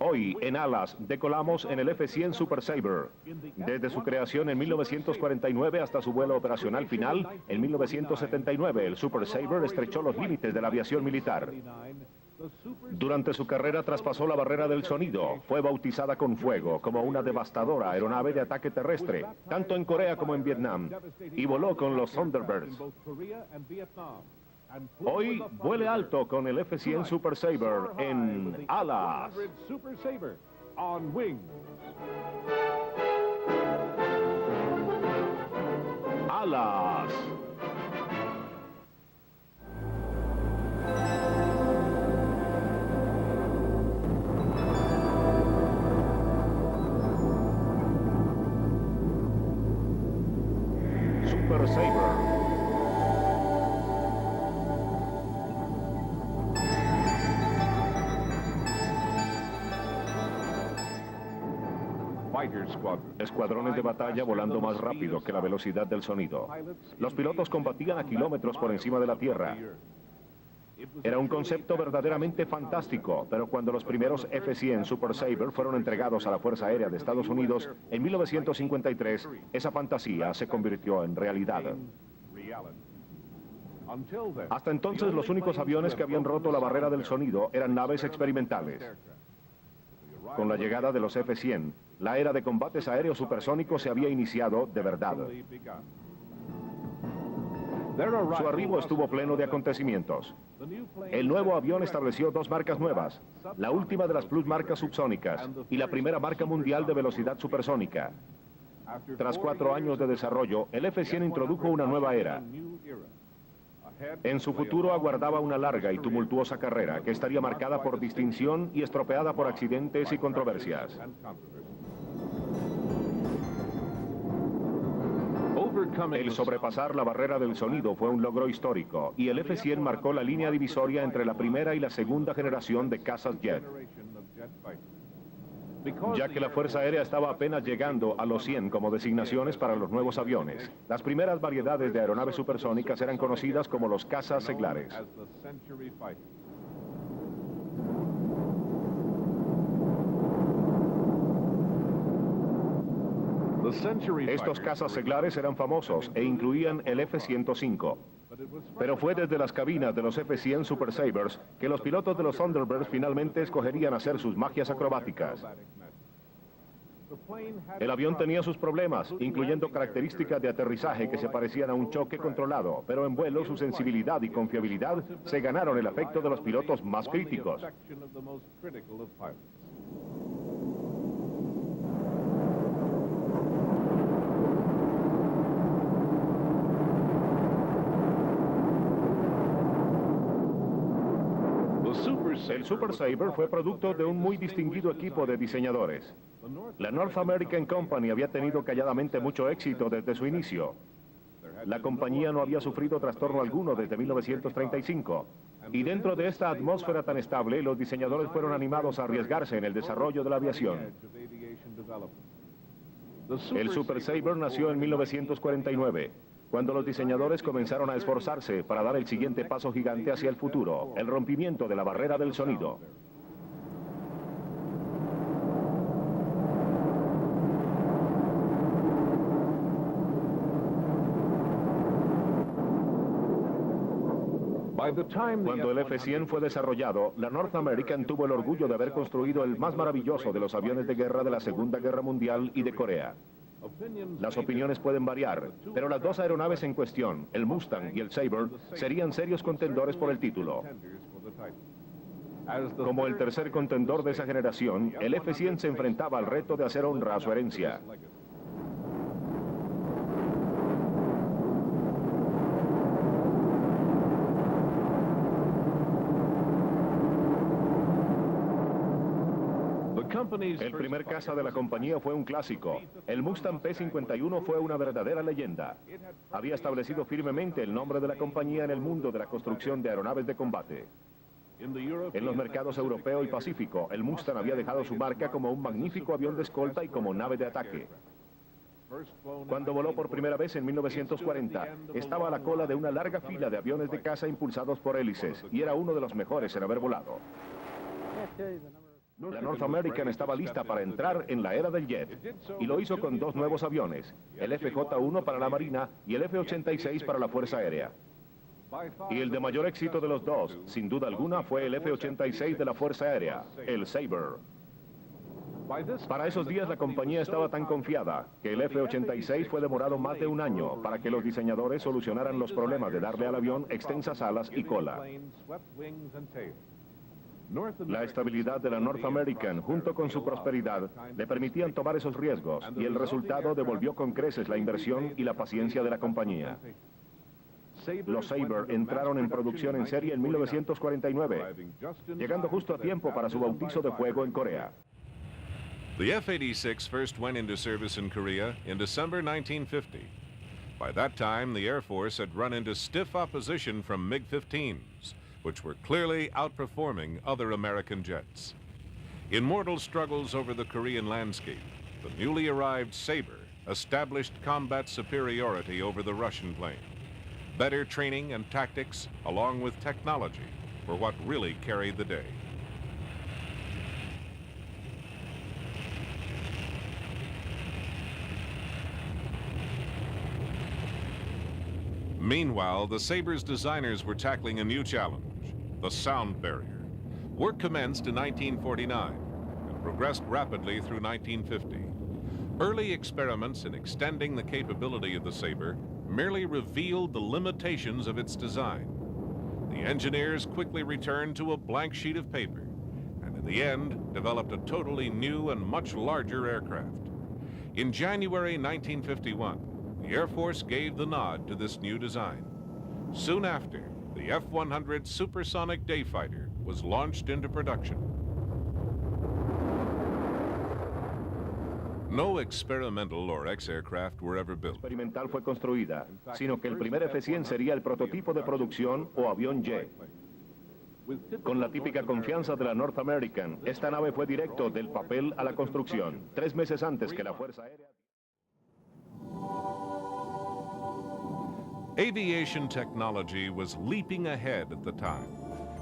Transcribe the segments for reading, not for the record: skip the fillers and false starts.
Hoy, en Alas, decolamos en el F-100 Super Sabre. Desde su creación en 1949 hasta su vuelo operacional final, en 1979, el Super Sabre estrechó los límites de la aviación militar. Durante su carrera traspasó la barrera del sonido. Fue bautizada con fuego como una devastadora aeronave de ataque terrestre, tanto en Corea como en Vietnam, y voló con los Thunderbirds. Hoy vuele alto con el F-100 Super Sabre en Alas. Alas. Super Sabre. Escuadrones de batalla volando más rápido que la velocidad del sonido. Los pilotos combatían a kilómetros por encima de la tierra. Era un concepto verdaderamente fantástico, pero cuando los primeros F-100 Super Sabre fueron entregados a la Fuerza Aérea de Estados Unidos en 1953, esa fantasía se convirtió en realidad. Hasta entonces, los únicos aviones que habían roto la barrera del sonido eran naves experimentales. Con la llegada de los F-100, la era de combates aéreos supersónicos se había iniciado de verdad. Su arribo estuvo pleno de acontecimientos. El nuevo avión estableció dos marcas nuevas, la última de las plus marcas subsónicas y la primera marca mundial de velocidad supersónica. Tras 4 años de desarrollo, el F-100 introdujo una nueva era. En su futuro aguardaba una larga y tumultuosa carrera que estaría marcada por distinción y estropeada por accidentes y controversias. El sobrepasar la barrera del sonido fue un logro histórico y el F-100 marcó la línea divisoria entre la primera y la segunda generación de cazas jet. Ya que la Fuerza Aérea estaba apenas llegando a los 100 como designaciones para los nuevos aviones, las primeras variedades de aeronaves supersónicas eran conocidas como los cazas seglares. Estos cazas seglares eran famosos e incluían el F-105. Pero fue desde las cabinas de los F-100 Super Sabres que los pilotos de los Thunderbirds finalmente escogerían hacer sus magias acrobáticas. El avión tenía sus problemas, incluyendo características de aterrizaje que se parecían a un choque controlado, pero en vuelo su sensibilidad y confiabilidad se ganaron el afecto de los pilotos más críticos. El Super Sabre fue producto de un muy distinguido equipo de diseñadores. La North American Company había tenido calladamente mucho éxito desde su inicio. La compañía no había sufrido trastorno alguno desde 1935. Y dentro de esta atmósfera tan estable, los diseñadores fueron animados a arriesgarse en el desarrollo de la aviación. El Super Sabre nació en 1949. Cuando los diseñadores comenzaron a esforzarse para dar el siguiente paso gigante hacia el futuro, el rompimiento de la barrera del sonido. Cuando el F-100 fue desarrollado, la North American tuvo el orgullo de haber construido el más maravilloso de los aviones de guerra de la Segunda Guerra Mundial y de Corea. Las opiniones pueden variar, pero las dos aeronaves en cuestión, el Mustang y el Sabre, serían serios contendores por el título. Como el tercer contendor de esa generación, el F-100 se enfrentaba al reto de hacer honra a su herencia. El primer caza de la compañía fue un clásico. El Mustang P-51 fue una verdadera leyenda. Había establecido firmemente el nombre de la compañía en el mundo de la construcción de aeronaves de combate. En los mercados europeo y pacífico, el Mustang había dejado su marca como un magnífico avión de escolta y como nave de ataque. Cuando voló por primera vez en 1940, estaba a la cola de una larga fila de aviones de caza impulsados por hélices y era uno de los mejores en haber volado. La North American estaba lista para entrar en la era del jet, y lo hizo con dos nuevos aviones, el FJ-1 para la Marina y el F-86 para la Fuerza Aérea. Y el de mayor éxito de los dos, sin duda alguna, fue el F-86 de la Fuerza Aérea, el Sabre. Para esos días la compañía estaba tan confiada que el F-86 fue demorado más de un año para que los diseñadores solucionaran los problemas de darle al avión extensas alas y cola. La estabilidad de la North American, junto con su prosperidad, le permitían tomar esos riesgos, y el resultado devolvió con creces la inversión y la paciencia de la compañía. Los Sabre entraron en producción en serie en 1949, llegando justo a tiempo para su bautizo de fuego en Corea. The F-86 first went into service in Korea in December 1950. By that time, the Air Force had run into stiff opposition from MiG-15s, which were clearly outperforming other American jets. In mortal struggles over the Korean landscape, the newly arrived Sabre established combat superiority over the Russian plane. Better training and tactics, along with technology, were what really carried the day. Meanwhile, the Sabre's designers were tackling a new challenge, the sound barrier. Work commenced in 1949 and progressed rapidly through 1950. Early experiments in extending the capability of the Sabre merely revealed the limitations of its design. The engineers quickly returned to a blank sheet of paper and in the end developed a totally new and much larger aircraft. In January 1951, the Air Force gave the nod to this new design. Soon after, the F-100 Supersonic Dayfighter was launched into production. No experimental or X-aircraft were ever built. Experimental fue construida, sino que el primer F-100 sería el prototipo de producción o avión Y. Con la típica confianza de la North American, esta nave fue directo del papel a la construcción, 3 meses antes que la Fuerza Aérea. Aviation technology was leaping ahead at the time,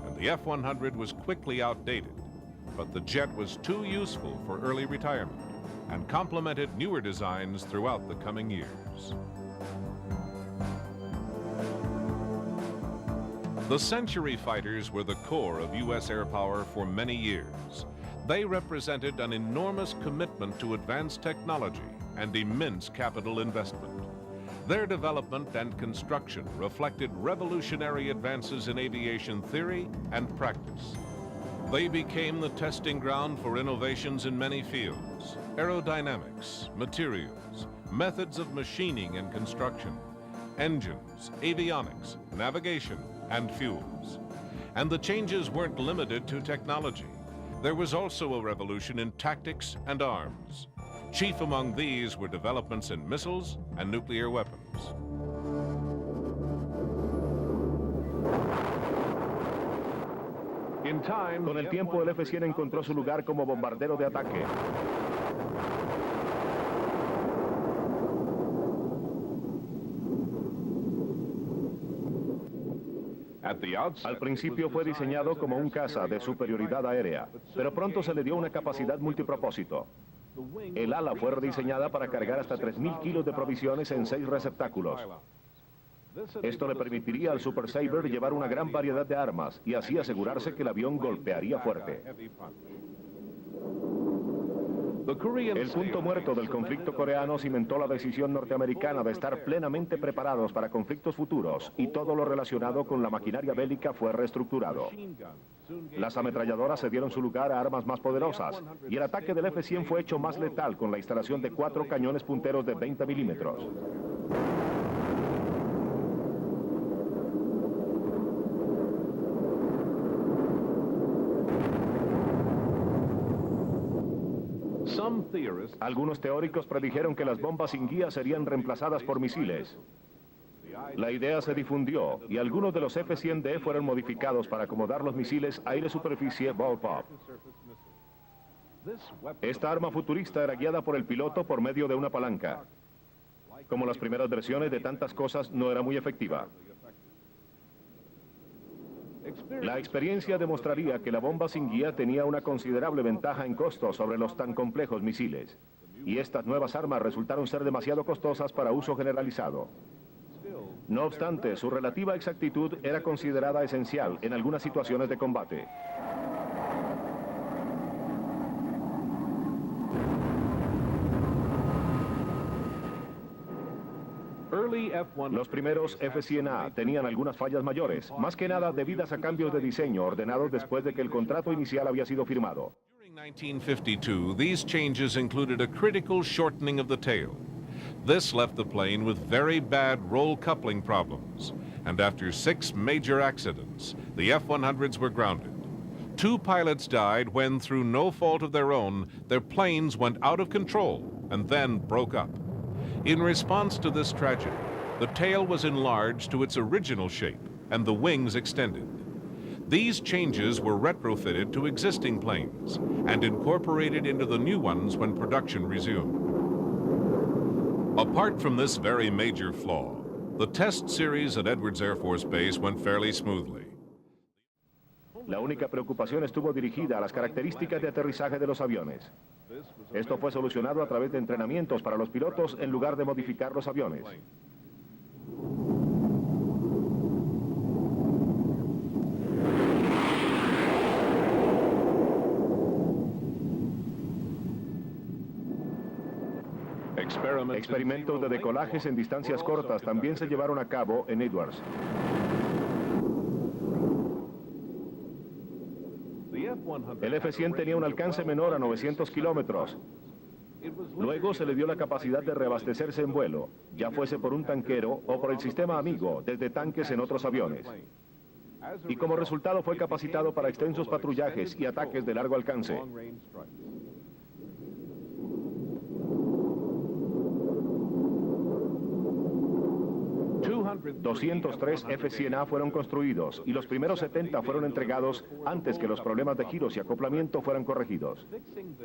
and the F-100 was quickly outdated. But the jet was too useful for early retirement and complemented newer designs throughout the coming years. The Century fighters were the core of U.S. air power for many years. They represented an enormous commitment to advanced technology and immense capital investment. Their development and construction reflected revolutionary advances in aviation theory and practice. They became the testing ground for innovations in many fields: aerodynamics, materials, methods of machining and construction, engines, avionics, navigation, and fuels. And the changes weren't limited to technology. There was also a revolution in tactics and arms. Chief among these were developments in missiles and nuclear weapons. Con el tiempo, el F-100 encontró su lugar como bombardero de ataque. Al principio fue diseñado como un caza de superioridad aérea, pero pronto se le dio una capacidad multipropósito. El ala fue rediseñada para cargar hasta 3.000 kilos de provisiones en 6 receptáculos. Esto le permitiría al Super Sabre llevar una gran variedad de armas y así asegurarse que el avión golpearía fuerte. El punto muerto del conflicto coreano cimentó la decisión norteamericana de estar plenamente preparados para conflictos futuros, y todo lo relacionado con la maquinaria bélica fue reestructurado. Las ametralladoras cedieron su lugar a armas más poderosas, y el ataque del F-100 fue hecho más letal con la instalación de 4 cañones punteros de 20 milímetros. Algunos teóricos predijeron que las bombas sin guía serían reemplazadas por misiles. La idea se difundió y algunos de los F-100D fueron modificados para acomodar los misiles aire-superficie Ball-Pop. Esta arma futurista era guiada por el piloto por medio de una palanca. Como las primeras versiones de tantas cosas, no era muy efectiva. La experiencia demostraría que la bomba sin guía tenía una considerable ventaja en costo sobre los tan complejos misiles, y estas nuevas armas resultaron ser demasiado costosas para uso generalizado. No obstante, su relativa exactitud era considerada esencial en algunas situaciones de combate. Los primeros F-100A tenían algunas fallas mayores, más que nada debidas a cambios de diseño ordenados después de que el contrato inicial había sido firmado. During 1952, these changes included a critical shortening of the tail. This left the plane with very bad roll coupling problems, and after 6 major accidents, the F-100s were grounded. 2 pilots died when, through no fault of their own, their planes went out of control and then broke up. In response to this tragedy, the tail was enlarged to its original shape and the wings extended. These changes were retrofitted to existing planes and incorporated into the new ones when production resumed. Apart from this very major flaw, the test series at Edwards Air Force Base went fairly smoothly. La única preocupación estuvo dirigida a las características de aterrizaje de los aviones. Esto fue solucionado a través de entrenamientos para los pilotos en lugar de modificar los aviones. Experimentos de decolajes en distancias cortas también se llevaron a cabo en Edwards. El F-100 tenía un alcance menor a 900 kilómetros. Luego se le dio la capacidad de reabastecerse en vuelo, ya fuese por un tanquero o por el sistema amigo, desde tanques en otros aviones. Y como resultado fue capacitado para extensos patrullajes y ataques de largo alcance. 203 F-100A fueron construidos y los primeros 70 fueron entregados antes que los problemas de giros y acoplamiento fueran corregidos.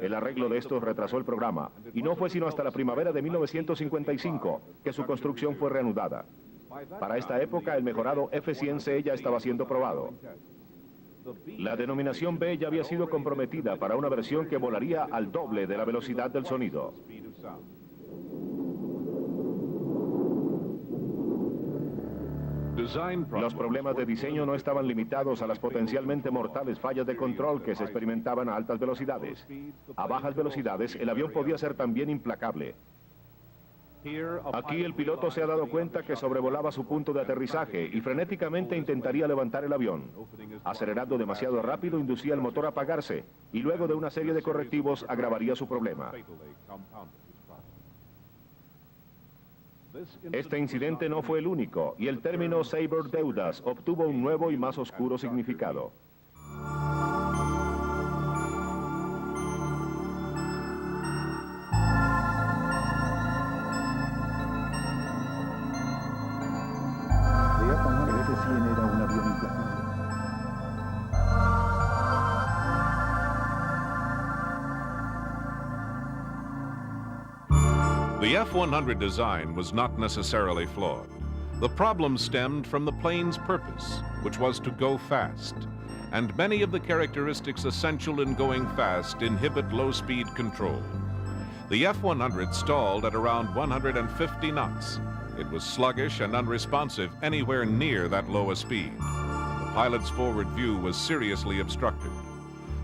El arreglo de estos retrasó el programa y no fue sino hasta la primavera de 1955 que su construcción fue reanudada. Para esta época el mejorado F-100C ya estaba siendo probado. La denominación B ya había sido comprometida para una versión que volaría al doble de la velocidad del sonido. Los problemas de diseño no estaban limitados a las potencialmente mortales fallas de control que se experimentaban a altas velocidades. A bajas velocidades, el avión podía ser también implacable. Aquí el piloto se ha dado cuenta que sobrevolaba su punto de aterrizaje y frenéticamente intentaría levantar el avión. Acelerando demasiado rápido inducía el motor a apagarse y luego de una serie de correctivos agravaría su problema. Este incidente no fue el único, y el término Saber Deudas obtuvo un nuevo y más oscuro significado. El F-100 era un avión implacable. The F-100 design was not necessarily flawed. The problem stemmed from the plane's purpose, which was to go fast, and many of the characteristics essential in going fast inhibit low-speed control. The F-100 stalled at around 150 knots. It was sluggish and unresponsive anywhere near that low a speed. The pilot's forward view was seriously obstructed.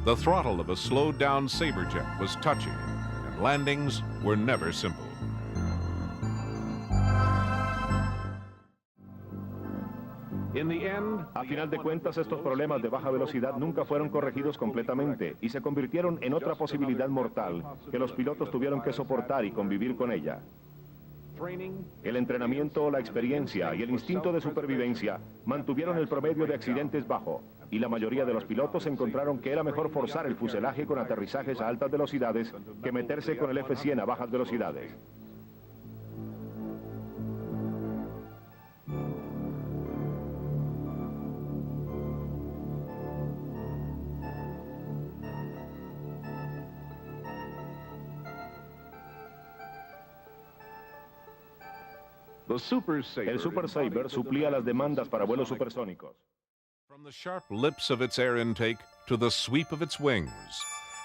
The throttle of a slowed-down Sabre jet was touchy, and landings were never simple. A final de cuentas, estos problemas de baja velocidad nunca fueron corregidos completamente y se convirtieron en otra posibilidad mortal que los pilotos tuvieron que soportar y convivir con ella. El entrenamiento, la experiencia y el instinto de supervivencia mantuvieron el promedio de accidentes bajo, y la mayoría de los pilotos encontraron que era mejor forzar el fuselaje con aterrizajes a altas velocidades que meterse con el F-100 a bajas velocidades. El Super Sabre suplía las demandas para vuelos supersónicos. From the sharp lips of its air intake to the sweep of its wings,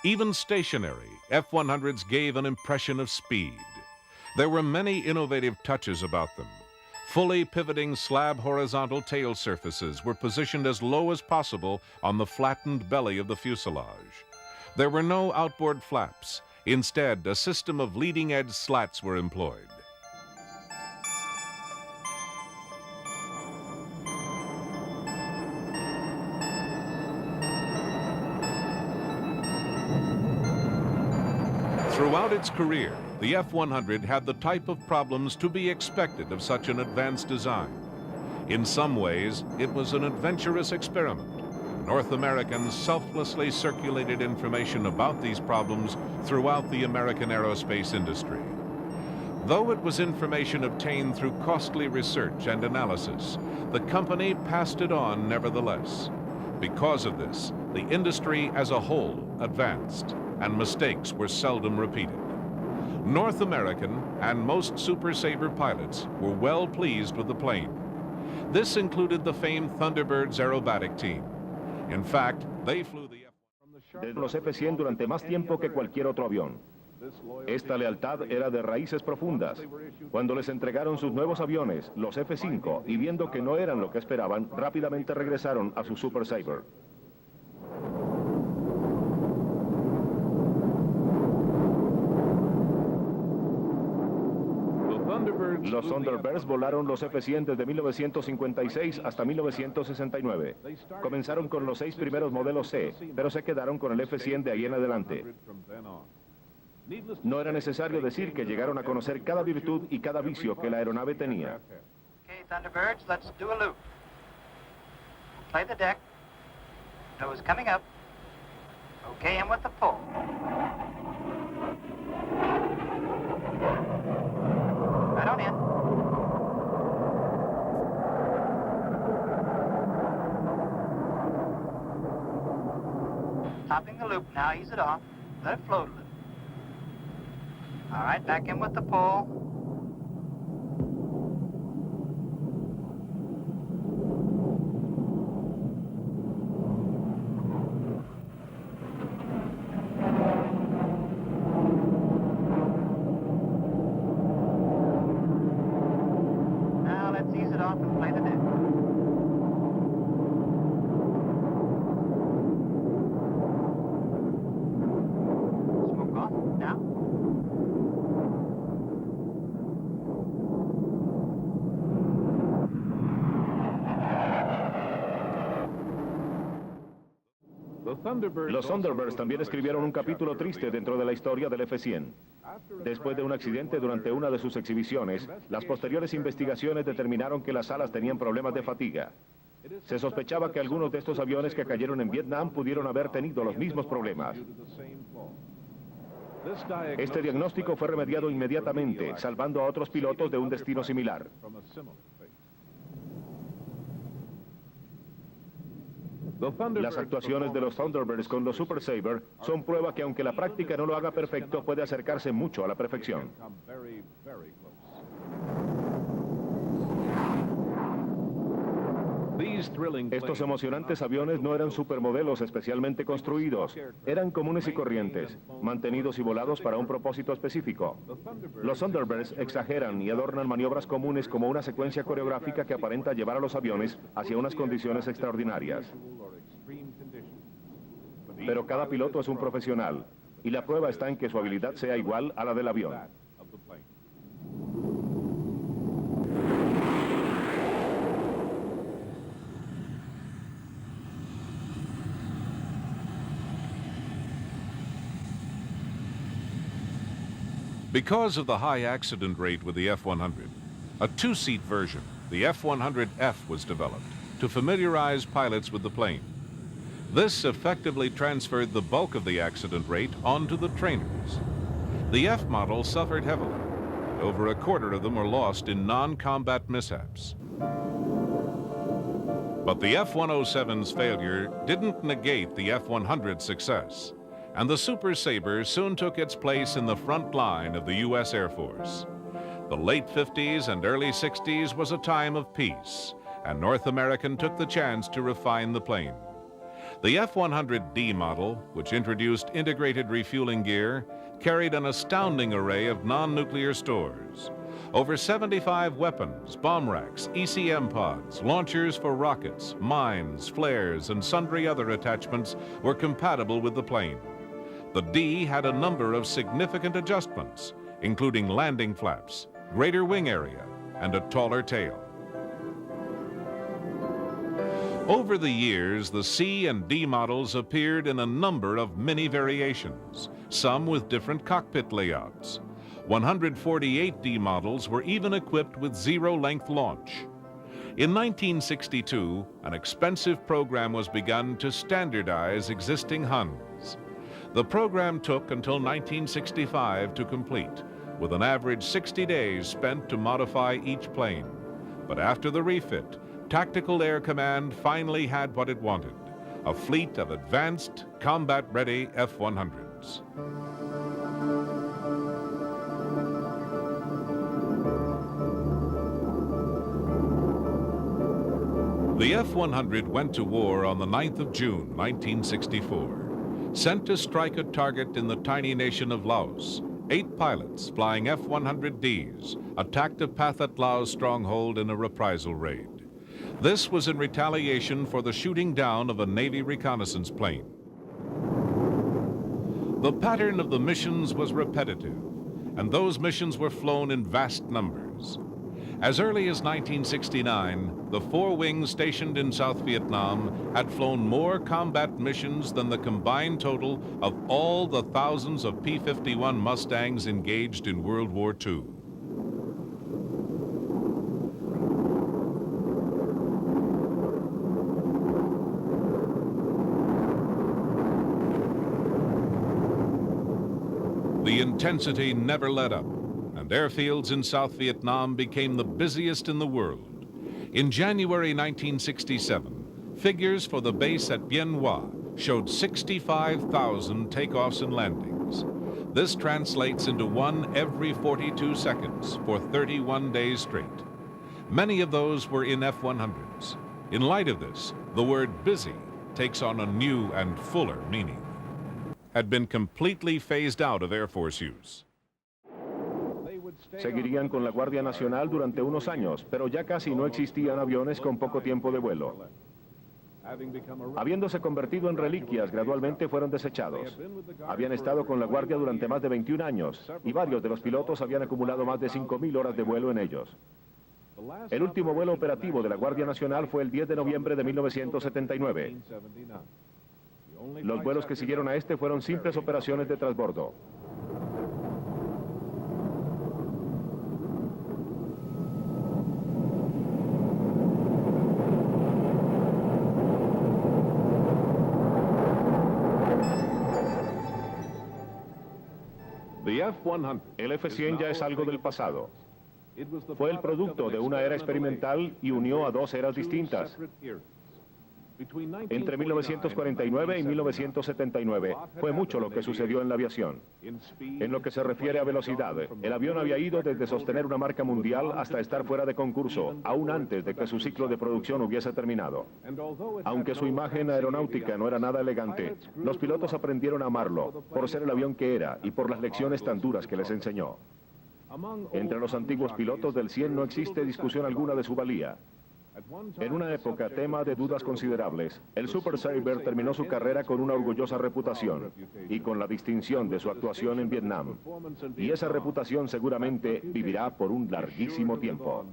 even stationary, F-100s gave an impression of speed. There were many innovative touches about them. Fully pivoting slab horizontal tail surfaces were positioned as low as possible on the flattened belly of the fuselage. There were no outboard flaps. Instead, a system of leading-edge slats were employed. Throughout its career, the F-100 had the type of problems to be expected of such an advanced design. In some ways, it was an adventurous experiment. North Americans selflessly circulated information about these problems throughout the American aerospace industry. Though it was information obtained through costly research and analysis, the company passed it on nevertheless. Because of this, the industry as a whole advanced, and mistakes were seldom repeated. North American and most Super Sabre pilots were well pleased with the plane. This included the famed Thunderbirds aerobatic team. In fact, they flew the los F-100 durante más tiempo que cualquier otro avión. Esta lealtad era de raíces profundas. Cuando les entregaron sus nuevos aviones, los F-5, y viendo que no eran lo que esperaban, rápidamente regresaron a su Super Sabre. Los Thunderbirds volaron los F-100 desde 1956 hasta 1969. Comenzaron con los 6 primeros modelos C, pero se quedaron con el F-100 de ahí en adelante. No era necesario decir que llegaron a conocer cada virtud y cada vicio que la aeronave tenía. Okay, Thunderbirds, let's do a loop. Play the deck. Nose coming up. Okay, and with the pull. Right on in. Topping the loop now, ease it off. Let it float a little. All right, back in with the pull. Now let's ease it off and play the deck. Smoke off now. Los Thunderbirds también escribieron un capítulo triste dentro de la historia del F-100. Después de un accidente durante una de sus exhibiciones, las posteriores investigaciones determinaron que las alas tenían problemas de fatiga. Se sospechaba que algunos de estos aviones que cayeron en Vietnam pudieron haber tenido los mismos problemas. Este diagnóstico fue remediado inmediatamente, salvando a otros pilotos de un destino similar. Las actuaciones de los Thunderbirds con los Super Sabre son prueba que aunque la práctica no lo haga perfecto, puede acercarse mucho a la perfección. Estos emocionantes aviones no eran supermodelos especialmente construidos, eran comunes y corrientes, mantenidos y volados para un propósito específico. Los Thunderbirds exageran y adornan maniobras comunes como una secuencia coreográfica que aparenta llevar a los aviones hacia unas condiciones extraordinarias. Pero cada piloto es un profesional, y la prueba está en que su habilidad sea igual a la del avión. Because of the high accident rate with the F-100, a two-seat version, the F-100F, was developed to familiarize pilots with the plane. This effectively transferred the bulk of the accident rate onto the trainers. The F model suffered heavily, and over a quarter of them were lost in non-combat mishaps. But the F-107's failure didn't negate the F-100's success, and the Super Sabre soon took its place in the front line of the U.S. Air Force. The late 50s and early 60s was a time of peace, and North American took the chance to refine the plane. The F-100D model, which introduced integrated refueling gear, carried an astounding array of non-nuclear stores. Over 75 weapons, bomb racks, ECM pods, launchers for rockets, mines, flares, and sundry other attachments were compatible with the plane. The D had a number of significant adjustments, including landing flaps, greater wing area, and a taller tail. Over the years, the C and D models appeared in a number of mini variations, some with different cockpit layouts. 148 D models were even equipped with zero-length launch. In 1962, an expensive program was begun to standardize existing Huns. The program took until 1965 to complete, with an average 60 days spent to modify each plane. But after the refit, Tactical Air Command finally had what it wanted, a fleet of advanced, combat-ready F-100s. The F-100 went to war on the 9th of June, 1964. Sent to strike a target in the tiny nation of Laos, 8 pilots flying F-100Ds attacked a Pathet Lao stronghold in a reprisal raid. This was in retaliation for the shooting down of a Navy reconnaissance plane. The pattern of the missions was repetitive, and those missions were flown in vast numbers. As early as 1969, the 4 wings stationed in South Vietnam had flown more combat missions than the combined total of all the thousands of P-51 Mustangs engaged in World War II. The intensity never let up, and airfields in South Vietnam became the busiest in the world. In January 1967, figures for the base at Bien Hoa showed 65,000 takeoffs and landings. This translates into 1 every 42 seconds for 31 days straight. Many of those were in F-100s. In light of this, the word busy takes on a new and fuller meaning. Had been completely phased out of Air Force use. Seguirían con la Guardia Nacional durante unos años, pero ya casi no existían aviones con poco tiempo de vuelo. Habiéndose convertido en reliquias, gradualmente fueron desechados. Habían estado con la Guardia durante más de 21 años, y varios de los pilotos habían acumulado más de 5.000 horas de vuelo en ellos. El último vuelo operativo de la Guardia Nacional fue el 10 de noviembre de 1979. Los vuelos que siguieron a este fueron simples operaciones de transbordo. El F-100 ya es algo del pasado. Fue el producto de una era experimental y unió a 2 eras distintas. Entre 1949 y 1979 fue mucho lo que sucedió en la aviación. En lo que se refiere a velocidad, el avión había ido desde sostener una marca mundial hasta estar fuera de concurso, aún antes de que su ciclo de producción hubiese terminado. Aunque su imagen aeronáutica no era nada elegante, los pilotos aprendieron a amarlo por ser el avión que era y por las lecciones tan duras que les enseñó. Entre los antiguos pilotos del 100 no existe discusión alguna de su valía. En una época tema de dudas considerables, el Super Sabre terminó su carrera con una orgullosa reputación y con la distinción de su actuación en Vietnam. Y esa reputación seguramente vivirá por un larguísimo tiempo.